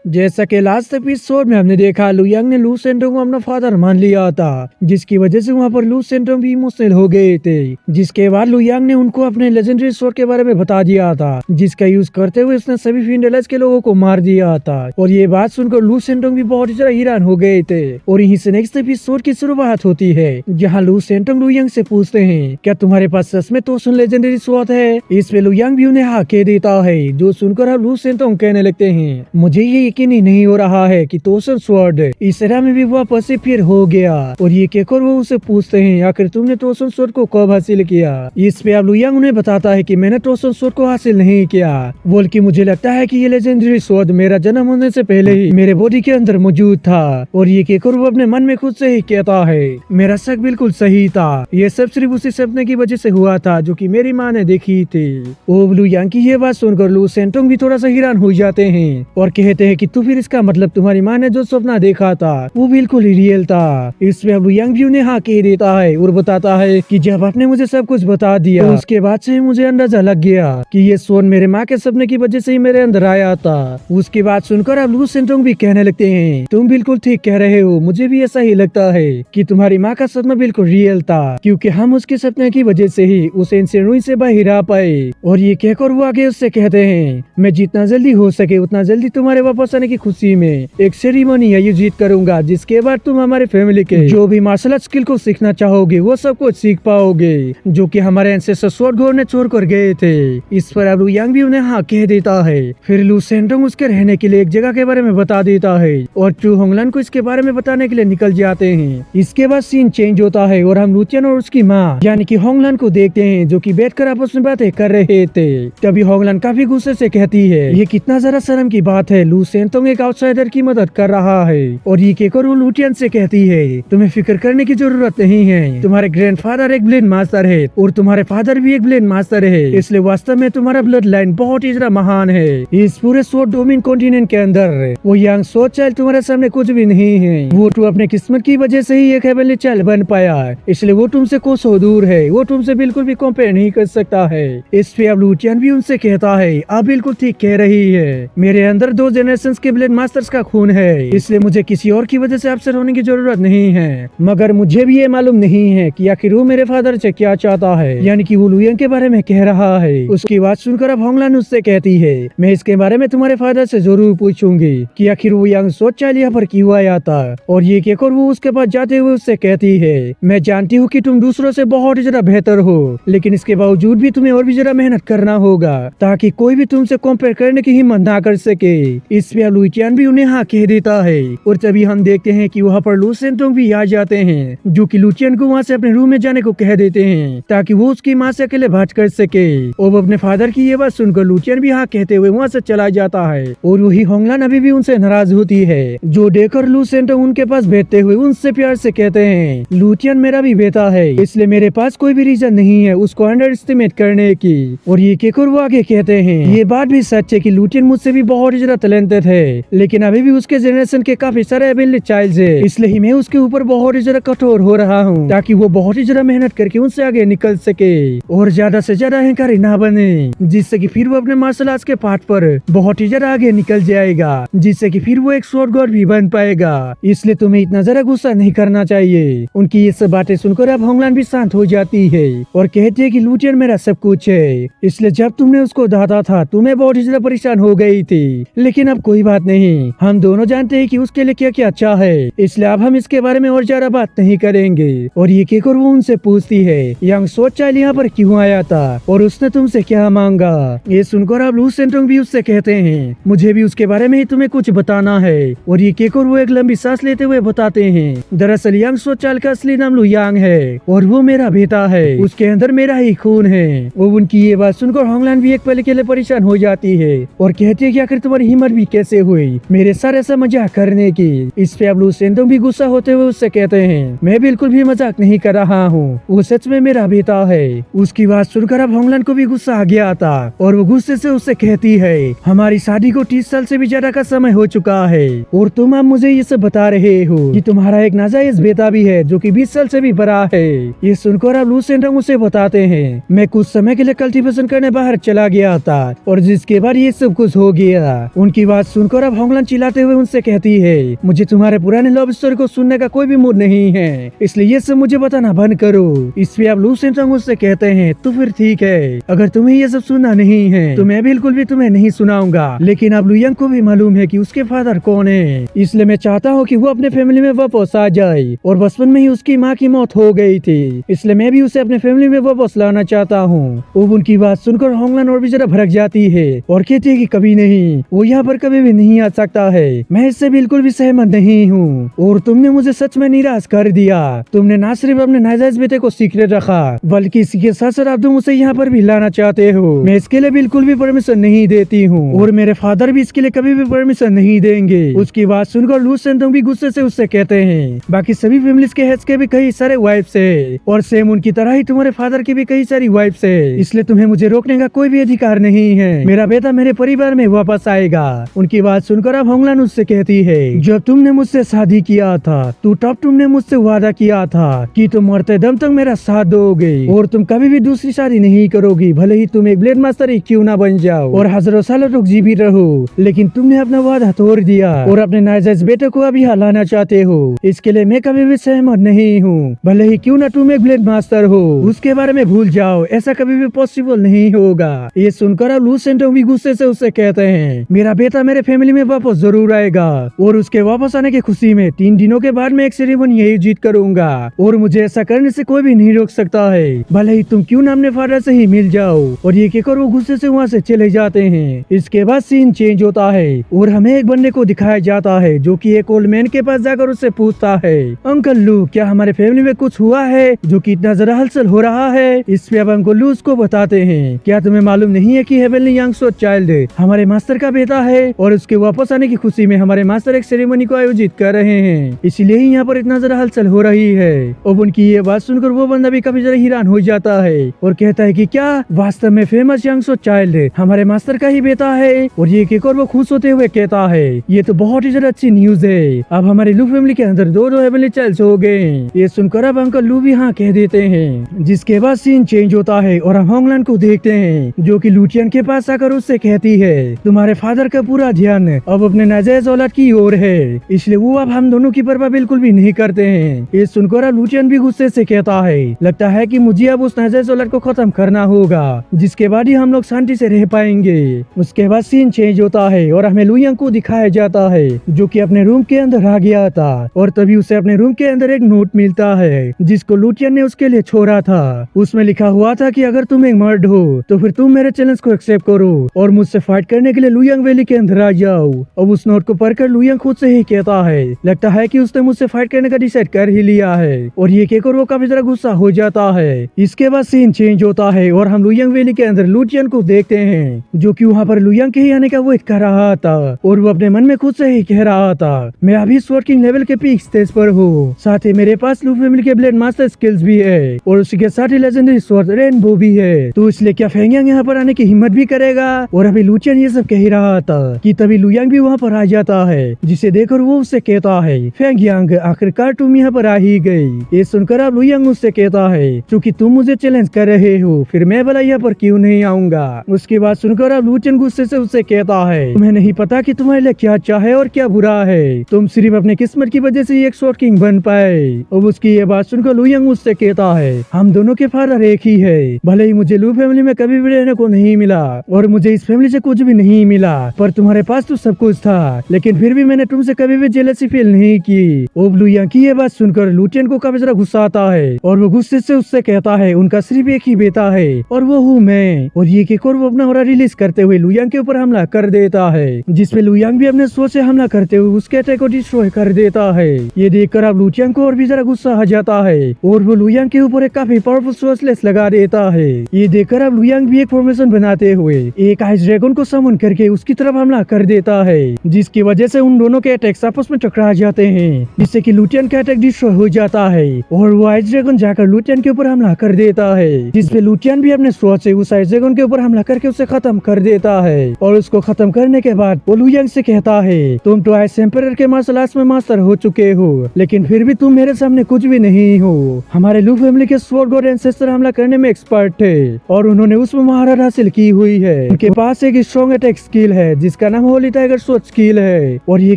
जैसा कि last episode में हमने देखा, लुयांग ने लू सेंटोंग को अपना फादर मान लिया था, जिसकी वजह से वहाँ पर लू सेंटोंग भी इमोशनल हो गए थे। जिसके बाद लुयांग ने उनको अपने लेजेंडरी स्वॉर्ड के बारे में बता दिया था, जिसका यूज करते हुए उसने सभी फिंडलर्स के लोगों को मार दिया था। और ये बात सुनकर लू सेंटोंग भी बहुत ही ज्यादा हैरान हो गए थे। और यहीं से नेक्स्ट एपिसोड की शुरुआत होती है, जहाँ लू सेंटोंग लुयांग से पूछते हैं, क्या तुम्हारे पास सच में तोसुन लेजेंडरी स्वॉर्ड है? इस पे लुयांग भी उन्हें हाँ कह देता है, जो सुनकर अब लू सेंटोंग कहने लगते हैं, मुझे ये यकीन ही नहीं हो रहा है कि तोसन स्वॉर्ड इस तरह में भी वापस से फिर हो गया। और ये कहकर वो उसे पूछते हैं, आखिर तुमने तोसन स्वॉर्ड को कब हासिल किया? इस पे अब लुयांग उन्हें बताता है कि मैंने तोसन स्वॉर्ड को हासिल नहीं किया, बल्कि मुझे लगता है कि ये लेजेंडरी स्वॉर्ड मेरा जन्म होने से पहले ही मेरे बॉडी के अंदर मौजूद था। और ये कहकर वो अपने मन में खुद से ही कहता है, मेरा शक बिल्कुल सही था, ये सब सिर्फ उसी सपने की वजह से हुआ था जो कि मेरी माँ ने देखी थी। और लुयांग की ये बात सुनकर लू सेंटोंग भी थोड़ा सा हैरान हो जाते हैं और कहते हैं कि तू फिर इसका मतलब तुम्हारी माँ ने जो सपना देखा था वो बिल्कुल ही रियल था। इसमें अब लुयांग भी उन्हें हाँ कह देता है और बताता है कि जब आपने मुझे सब कुछ बता दिया तो उसके बाद से मुझे अंदाजा लग गया कि ये स्वॉर्ड मेरे माँ के सपने की वजह से ही मेरे अंदर आया था। उसकी बात सुनकर अब लू सेंटोंग भी कहने लगते हैं, तुम बिल्कुल ठीक कह रहे हो, मुझे भी ऐसा ही लगता है कि तुम्हारी माँ का सपना बिल्कुल रियल था, क्योंकि हम उसके सपने की वजह से ही उस एंशिएंट रूइन से बाहर आ पाए। और ये कहकर वो आगे उससे कहते हैं, मैं जितना जल्दी हो सके उतना जल्दी तुम्हारे वापस आने की खुशी में एक सेरेमनी आयोजित करूंगा, जिसके बाद तुम हमारे फैमिली के जो भी मार्शल आर्ट स्किल को सीखना चाहोगे वो सब कुछ सीख पाओगे, जो कि हमारे एंसेस्टर स्वॉर्ड गॉड ने छोड़ कर गए थे। इस पर अब लुयांग भी उन्हें हाँ कह देता है। फिर लू सेंटोंग उसके रहने के लिए एक जगह के बारे में बता देता है और चू होंगलन को इसके बारे में बताने के लिए निकल जाते हैं। इसके बाद सीन चेंज होता है और हम लुचियन और उसकी माँ यानी कि होंगलन को देखते हैं, जो कि बैठकर आपस में बातें कर रहे थे। तभी होंगलन काफी गुस्से से कहती है, ये कितना जरा शर्म की बात है, लू सेंटोंग एक आउटसाइडर की मदद कर रहा है। और ये कहकर वो लुटियन से कहती है, तुम्हें फिक्र करने की जरूरत नहीं है, तुम्हारे ग्रैंडफादर एक ब्लेड मास्टर है और तुम्हारे फादर भी एक ब्लेड मास्टर है, इसलिए वास्तव में तुम्हारा ब्लड लाइन बहुत ही ज्यादा महान है। इस पूरे स्वॉर्ड डोमेन कॉन्टिनेंट के अंदर वो यंग स्वॉर्ड चाइल्ड तुम्हारे सामने कुछ भी नहीं है, वो तो अपने किस्मत की वजह से ही एक हेवनली चाइल्ड बन पाया, इसलिए वो तुमसे कोसों दूर है, वो तुमसे बिल्कुल भी कंपेयर नहीं कर सकता है। इस पे अब लुटियन भी उनसे कहता है, आप बिल्कुल ठीक कह रही है, मेरे अंदर 2 जनरेशंस के ब्लेड मास्टर्स का खून है, इसलिए मुझे किसी और की वजह से अपसेट होने की जरूरत नहीं है। मगर मुझे भी ये मालूम नहीं है कि आखिर वो मेरे फादर से क्या चाहता है, यानी कि वो लुयांग के बारे में कह रहा है। उसकी बात सुनकर अब होंगलन उससे कहती है, मैं इसके बारे में तुम्हारे फादर से जरूर पूछूंगी कि आखिर वो यंग स्वॉर्ड चाइल्ड यहाँ पर क्यों आया था। और ये कहकर वो उसके पास जाते हुए उससे कहती है, मैं जानती हूँ कि तुम दूसरों से बहुत ही ज्यादा बेहतर हो, लेकिन इसके बावजूद भी तुम्हें और भी ज्यादा मेहनत करना होगा ताकि कोई भी तुमसे कंपेयर करने की हिम्मत ना कर सके। इस पे लुचियन भी उन्हें हाँ कह देता है। और तभी हम देखते हैं कि वहाँ पर लू सेंटोंग भी आ जाते हैं, जो कि लुचियन को वहाँ से अपने रूम में जाने को कह देते हैं ताकि वो उसकी माँ से अकेले बात कर सके। और अपने फादर की ये बात सुनकर लुचियन भी हाँ कहते हुए वहाँ से चला जाता है। और वही होंगलन अभी भी उनसे नाराज होती है, जो देखकर लू सेंटोंग उनके पास बैठते हुए उनसे प्यार से कहते हैं, लुचियन मेरा भी बेटा है, इसलिए मेरे पास कोई भी रीजन नहीं है उसको अंडर एस्टिमेट करने की। और ये कहकर वो आगे कहते हैं, ये बात भी सच है कि लुचियन मुझसे भी बहुत ही ज्यादा टैलेंटेड है, लेकिन अभी भी उसके जनरेशन के काफी सारे एबिलिटी चाइल्ड है, इसलिए ही मैं उसके ऊपर बहुत ही ज्यादा कठोर हो रहा हूँ ताकि वो बहुत ही ज्यादा मेहनत करके उनसे आगे निकल सके और ज्यादा से ज्यादा अहंकारी ना बने, जिससे कि फिर वो अपने मार्शल आर्ट्स के पाठ पर बहुत ही ज्यादा आगे निकल जाएगा, जिससे कि फिर वो एक स्वॉर्ड गॉड भी बन पाएगा। इसलिए तुम्हें इतना जरा गुस्सा नहीं करना चाहिए। उनकी ये सब बातें सुनकर अब होंगलन भी शांत हो जाती है और कहती है कि लुचियन मेरा सब कुछ है, इसलिए जब तुमने उसको दादा था तुम्हें बहुत ही ज्यादा परेशान हो गई थी, लेकिन अब कोई बात नहीं, हम दोनों जानते हैं कि उसके लिए क्या क्या अच्छा है, इसलिए अब हम इसके बारे में और ज्यादा बात नहीं करेंगे। और ये कहकर वो उनसे पूछती है, यंग स्वॉर्ड चाइल्ड यहाँ पर क्यों आया था और उसने तुमसे क्या मांगा। ये सुनकर अब लू सेंटोंग भी उससे कहते हैं, मुझे भी उसके बारे में ही तुम्हें कुछ बताना है। और ये कहकर वो एक लंबी सांस लेते हुए बताते हैं, दरअसल यंग स्वॉर्ड चाइल्ड का असली नाम लुयांग है और वो मेरा बेटा है, उसके अंदर मेरा ही खून है। वो उनकी ये बात सुनकर होंगलन भी एक पल के लिए परेशान हो जाती है और कहती है कि आखिर तुम्हारी हिम्मत भी कैसे हुई मेरे साथ ऐसा मजाक करने की। इस पे अब लू सेंटोंग भी गुस्सा होते हुए उससे कहते हैं, मैं बिल्कुल भी मजाक नहीं कर रहा हूँ, वो सच में मेरा बेटा है। उसकी बात सुनकर अब होंगलन को भी गुस्सा आ गया था और वो गुस्से से उससे कहती है, हमारी शादी को 30 साल से भी ज्यादा का समय हो चुका है और तुम अब मुझे ये सब बता रहे हो कि तुम्हारा एक नाजायज बेटा भी है जो कि 20 साल से भी बड़ा है। ये सुनकर अब लू सेंटोंग उसे बताते हैं, मैं कुछ समय के लिए कल्टीवेशन करने बाहर चला गया था और जिसके बाद ये सब कुछ हो गया। उनकी बात सुनकर अब होंगलान चिल्लाते हुए उनसे कहती है, मुझे तुम्हारे पुराने लव स्टोरी को सुनने का कोई भी मूड नहीं है, इसलिए ये सब मुझे बताना बंद करो। इस पे अब लू सेंटोंग उससे कहते हैं, तो फिर ठीक है, अगर तुम्हें ये सब सुनना नहीं है तो मैं बिल्कुल भी तुम्हें नहीं सुनाऊंगा। लेकिन अब लुयांग को भी मालूम है कि उसके फादर कौन है, इसलिए मैं चाहता हूँ कि वो अपने फैमिली में वापस आ जाए। और बचपन में ही उसकी माँ की मौत हो गई थी, इसलिए मैं भी उसे अपने फैमिली में वापस लाना चाहता हूँ। अब उनकी बात सुनकर होंगलान और भी जरा भड़क जाती है और कहती है कि कभी नहीं, वो यहाँ पर कभी भी नहीं आ सकता है। मैं इससे बिल्कुल भी सहमत नहीं हूँ और तुमने मुझे सच में निराश कर दिया। तुमने न सिर्फ अपने नाजायज बेटे को सीक्रेट रखा, बल्कि इसके साथ साथ अब तुम उसे यहाँ पर भी लाना चाहते हो। मैं इसके लिए बिल्कुल भी परमिशन नहीं देती हूँ और मेरे फादर भी इसके लिए कभी भी परमिशन नहीं देंगे। उसकी बात सुनकर लू सेंटोंग भी गुस्से से उससे कहते हैं, बाकी सभी फैमिलीज के हेड्स के भी कई सारे वाइफ्स है और सेम उनकी तरह ही तुम्हारे फादर की भी कई सारी वाइफ्स है, इसलिए तुम्हें मुझे रोकने का कोई भी अधिकार नहीं है। मेरा बेटा मेरे परिवार में वापस आएगा। उनकी बात सुनकर अब होंगलान उससे कहती है, जब तुमने मुझसे शादी किया था तो तब तुमने मुझसे वादा किया था कि तुम मरते दम तक मेरा साथ दोगे और तुम कभी भी दूसरी शादी नहीं करोगी, भले ही तुम एक ब्लेड मास्टर ही क्यों ना बन जाओ और हजारों सालों तक जीवित रहो। लेकिन तुमने अपना वादा तोड़ दिया और अपने नाजायज बेटे को अभी हलाना चाहते हो। इसके लिए मैं कभी भी सहमत नहीं हूँ, भले ही क्यों ना तुम एक ब्लेड मास्टर हो। उसके बारे में भूल जाओ, ऐसा कभी भी पॉसिबल नहीं होगा। ये सुनकर अब लू सेंटोंग भी गुस्से से उससे कहते हैं, मेरा बेटा मेरे फैमिली में वापस जरूर आएगा और उसके वापस आने की खुशी में 3 दिनों के बाद मैं एक सेरेमनी आयोजित करूंगा और मुझे ऐसा करने से कोई भी नहीं रोक सकता है, भले ही तुम क्यों ना अपने फादर से ही मिल जाओ। और ये कहकर वो गुस्से से वहाँ से चले जाते हैं। इसके बाद सीन चेंज होता है और हमें एक बंदे को दिखाया जाता है जो कि एक ओल्ड मैन के पास जाकर उससे पूछता है, अंकल लू क्या हमारे फैमिली में कुछ हुआ है जो कि इतना ज्यादा हलचल हो रहा है। इस पे अब अंकल लू उसको बताते हैं, क्या तुम्हें मालूम नहीं है कि हेवनली यंग सो चाइल्ड हमारे मास्टर का बेटा है और उसके वापस आने की खुशी में हमारे मास्टर एक सेरेमनी को आयोजित कर रहे हैं, इसलिए ही यहाँ पर इतना ज्यादा हलचल हो रही है। अब उनकी ये बात सुनकर वो बंदा भी काफी ज्यादा हैरान हो जाता है और कहता है कि क्या वास्तव में फेमस यंग सो चाइल्ड हमारे मास्टर का ही बेटा है। और ये कहकर वो खुश होते हुए कहता है, ये तो बहुत ही ज्यादा अच्छी न्यूज है, अब हमारे लू फैमिली के अंदर दो हेवनली चाइल्ड हो गए। ये सुनकर अब अंकल लू भी हाँ कह देते हैं। जिसके बाद सीन चेंज होता है और हम होंगलान को देखते हैं जो कि लुटियन के पास आकर उससे कहती है, तुम्हारे फादर का पूरा ध्यान अब अपने नाजायज औलाद की ओर है, इसलिए वो अब हम दोनों की परवाह बिल्कुल भी नहीं करते हैं। ये सुनकर अब लुटियन भी गुस्से से कहता है, लगता है कि मुझे अब उस नाजायज औलाद को खत्म करना होगा, जिसके बाद ही हम लोग शांति से रह पाएंगे। उसके बाद सीन चेंज होता है और हमें लुयांग को दिखाया जाता है जो कि अपने रूम के अंदर आ गया था और तभी उसे अपने रूम के अंदर एक नोट मिलता है जिसको लुटियन ने उसके लिए छोड़ा था। उसमें लिखा हुआ था कि अगर तुम एक मर्द हो तो फिर तुम मेरे चैलेंज को एक्सेप्ट करो और मुझसे फाइट करने के लिए लुयांग वैली के अंदर आ जाओ। अब उस नोट को पढ़कर लुयांग खुद से ही कहता है, लगता है कि उसने मुझसे फाइट करने का डिसाइड कर ही लिया है। और ये कहकर वो काफी ज्यादा गुस्सा हो जाता है। इसके बाद सीन चेंज होता है और हम लुयांग वैली के अंदर लुटियन को देखते हैं जो कि वहाँ पर लुयांग के ही आने का वेट कर रहा था और वो अपने मन में खुद से ही कह रहा था, मैं अभी स्वॉर्ड किंग लेवल के पीक स्टेज पर हूँ, साथ ही मेरे पास लू फैमिली के ब्लेड मास्टर स्किल्स भी है और उसके साथ ही लेजेंडरी स्वॉर्ड रेनबो भी है, तो इसलिए क्या फेंगयांग यहाँ पर आने की हिम्मत भी करेगा। और अभी लुटियन ये सब कह रहा था कि तभी लुयांग भी वहाँ पर आ जाता है, जिसे देखकर वो उससे कहता है, फेंगयांग आखिरकार तुम यहाँ पर आ ही गई। ये सुनकर अब लुयांग उससे कहता है, क्योंकि तुम मुझे चैलेंज कर रहे हो फिर मैं भला यहाँ पर क्यों नहीं आऊंगा। उसके बाद सुनकर अब लुटियन गुस्से से उससे कहता है, तुम्हें नहीं पता कि तुम्हारे लिए क्या अच्छा है और क्या बुरा है, तुम सिर्फ अपने किस्मत की वजह से एक स्वॉर्ड किंग बन पाए। अब उसकी ये बात सुनकर लुयांग उससे कहता है, हम दोनों के फादर एक ही है, भले ही मुझे लू फैमिली में कभी भी रहने को नहीं मिला और मुझे इस फैमिली से कुछ भी नहीं मिला, पर तुम्हारे पास तो सब कुछ था, लेकिन फिर भी मैंने तुमसे कभी भी जेलसी फील नहीं की। अब लुयांग की ये बात सुनकर लुटियन को काफी ज्यादा गुस्सा आता है और वो गुस्से से उससे कहता है, उनका सिर्फ एक ही बेटा है और वो हूँ मैं। और ये कहकर वो अपना ऑरा रिलीज करते हुए लुयांग के ऊपर हमला कर देता है, जिसपे लुयांग भी अपने सोच से हमला करते हुए उसके अटैक को डिस्ट्रॉय कर देता है। ये देखकर अब लुटियन को और भी जरा गुस्सा आ जाता है और वो लुयांग के ऊपर एक काफी पावरफुल सोर्सलेस लगा देता है। ये देखकर अब लुयांग भी एक फॉर्मेशन बनाते हुए एक आइस ड्रैगन को समन करके उसकी तरफ हमला कर देता है, जिसकी वजह से उन दोनों के अटैक्स आपस में टकरा जाते हैं, जिससे कि लुटियन का अटैक डिस्ट्रॉय हो जाता है और वो आइस ड्रैगन जाकर लुटियन के ऊपर हमला कर देता है, जिसपे लुटियन भी अपने स्वॉर्ड से उस आइस ड्रैगन के ऊपर हमला करके उसे खत्म कर देता है। और उसको खत्म करने के बाद वो लुयांग से कहता है, तुम तो आइस एम्परर के मार्शल आर्ट्स में मास्टर हो चुके हो, लेकिन फिर भी तुम मेरे सामने कुछ भी नहीं हो। हमारे लू फैमिली के स्वॉर्ड गॉड एंसेस्टर हमला करने में एक्सपर्ट थे और उन्होंने उसमें महारत हासिल की हुई है। उनके पास एक स्ट्रॉन्ग अटैक स्किल है जिसका नाम नाम होली टाइगर स्वॉर्ड स्किल है और ये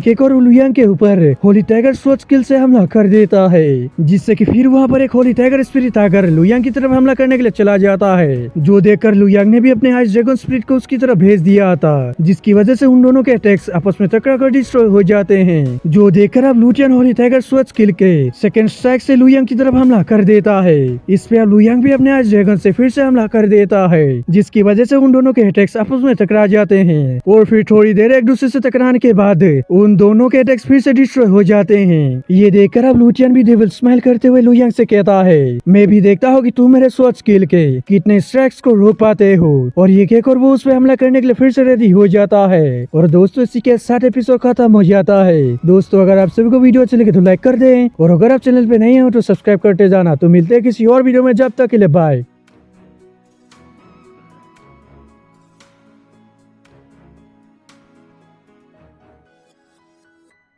केकोर लू यांग के ऊपर होली टाइगर स्वॉर्ड स्किल से हमला कर देता है, जिससे कि फिर वहाँ पर एक होली टाइगर स्पिरिट आकर लू यांग की तरफ हमला करने के लिए चला जाता है, जो देखकर लू यांग ने भी अपने आइस ड्रैगन स्पिरिट को उसकी तरफ भेज दिया था, जिसकी वजह से उन दोनों के अटैक्स आपस में टकरा कर डिस्ट्रॉय हो जाते हैं, जो देखकर अब लू चियन होली टाइगर स्वॉर्ड स्किल के सेकंड स्ट्राइक से लू यांग की तरफ हमला कर देता है। इस पे अब लू यांग भी अपने आइस ड्रैगन से फिर से हमला कर देता है, जिसकी वजह से उन दोनों के अटैक्स आपस में टकरा जाते हैं और फिर थोड़ी देर एक दूसरे से टकराने के बाद उन दोनों के अटैक्स फिर से डिस्ट्रॉय हो जाते हैं। ये देखकर अब लू चियन भी डेविल स्माइल करते हुए लू यांग से कहता है, मैं भी देखता हूँ कि तुम मेरे स्वॉर्ड स्किल के कितने स्ट्राइक्स को रोक पाते हो, और ये कहकर वो उस पे हमला करने के लिए फिर से रेडी हो जाता है। और दोस्तों इसी के साथ एपिसोड खत्म हो जाता है। दोस्तों अगर आप सभी को वीडियो अच्छी लगे तो लाइक कर दें और अगर आप चैनल पे नहीं हो तो सब्सक्राइब करते जाना। तो मिलते हैं किसी और वीडियो में, जब तक के लिए बाय।